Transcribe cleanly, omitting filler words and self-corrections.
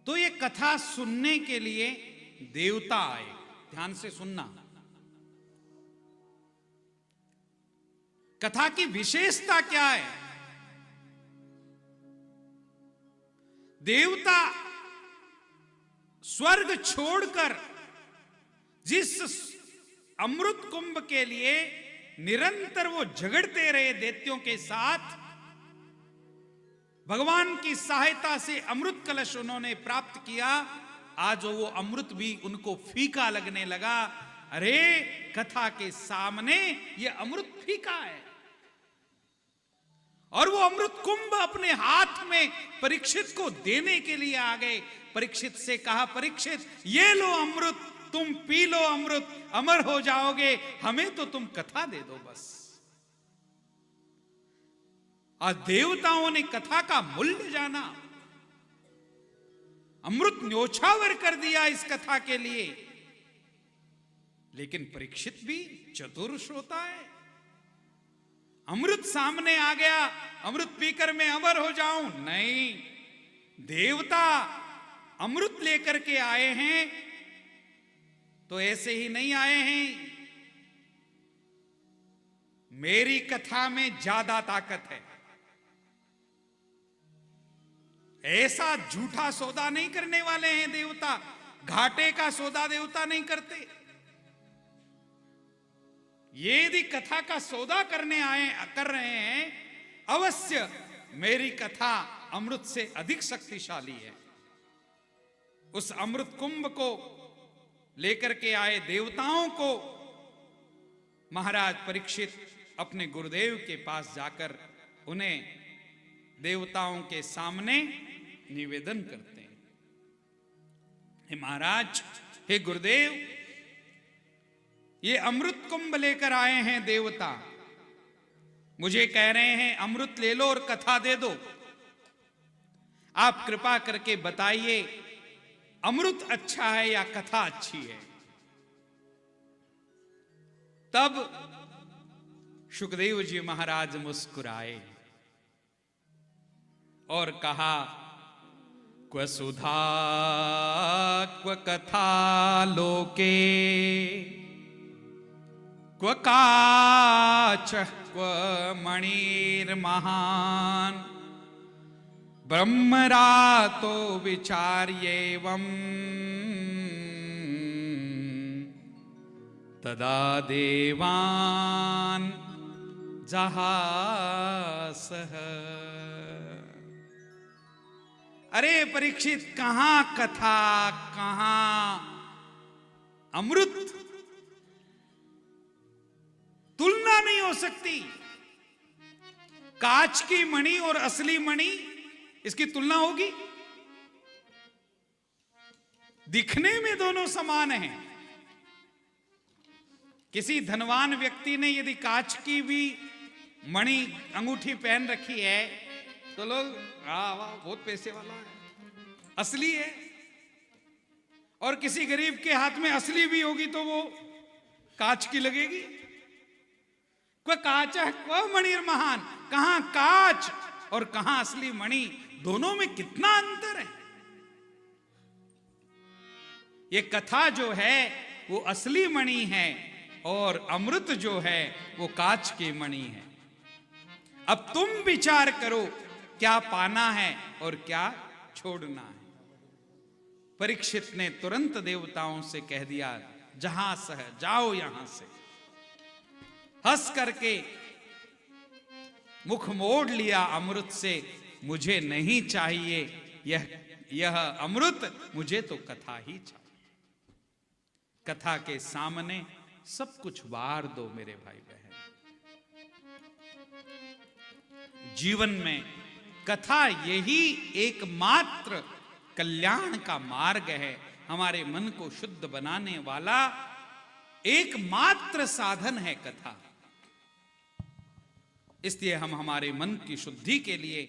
तो ये कथा सुनने के लिए देवता आए। ध्यान से सुनना, कथा की विशेषता क्या है। देवता स्वर्ग छोड़कर जिस अमृत कुंभ के लिए निरंतर वो झगड़ते रहे दैत्यों के साथ, भगवान की सहायता से अमृत कलश उन्होंने प्राप्त किया। आज वो अमृत भी उनको फीका लगने लगा। अरे कथा के सामने ये अमृत फीका है। और वो अमृत कुंभ अपने हाथ में परीक्षित को देने के लिए आ गए। परीक्षित से कहा, परीक्षित ये लो अमृत, तुम पी लो अमृत, अमर हो जाओगे, हमें तो तुम कथा दे दो बस। आज देवताओं ने कथा का मूल्य जाना, अमृत न्योछावर कर दिया इस कथा के लिए। लेकिन परीक्षित भी चतुर श्रोता है। अमृत सामने आ गया, अमृत पीकर मैं अमर हो जाऊं? नहीं, देवता अमृत लेकर के आए हैं तो ऐसे ही नहीं आए हैं। मेरी कथा में ज्यादा ताकत है। ऐसा झूठा सौदा नहीं करने वाले हैं देवता। घाटे का सौदा देवता नहीं करते। ये यदि कथा का सौदा करने कर रहे हैं, अवश्य मेरी कथा अमृत से अधिक शक्तिशाली है। उस अमृत कुंभ को लेकर के आए देवताओं को महाराज परीक्षित अपने गुरुदेव के पास जाकर उन्हें देवताओं के सामने निवेदन करते हैं। हे महाराज, हे गुरुदेव, ये अमृत कुंभ लेकर आए हैं देवता। मुझे कह रहे हैं अमृत ले लो और कथा दे दो। आप कृपा करके बताइए, अमृत अच्छा है या कथा अच्छी है? तब सुखदेव जी महाराज मुस्कुराए और कहा, क्व सुधा क्व कथा लोके, क्व काच क्व मणिर्महान्, ब्रह्मरातो विचार्येवं तदा देवान् जहासः। अरे परीक्षित, कहां कथा, कहां अमृत? तुलना नहीं हो सकती। कांच की मणि और असली मणि, इसकी तुलना होगी? दिखने में दोनों समान हैं। किसी धनवान व्यक्ति ने यदि कांच की भी मणि अंगूठी पहन रखी है तो लोग, वाह बहुत पैसे वाला है, असली है। और किसी गरीब के हाथ में असली भी होगी तो वो कांच की लगेगी। क्व काच क्व मणिर्महान्, कहां कांच और कहां असली मणि, दोनों में कितना अंतर है। ये कथा जो है वो असली मणि है और अमृत जो है वो कांच की मणि है। अब तुम विचार करो, क्या पाना है और क्या छोड़ना है। परीक्षित ने तुरंत देवताओं से कह दिया, जहां सह जाओ यहां से। हंस करके मुख मोड़ लिया अमृत से, मुझे नहीं चाहिए यह अमृत, मुझे तो कथा ही चाहिए। कथा के सामने सब कुछ वार दो मेरे भाई बहन। जीवन में कथा यही एकमात्र कल्याण का मार्ग है। हमारे मन को शुद्ध बनाने वाला एकमात्र साधन है कथा। इसलिए हम हमारे मन की शुद्धि के लिए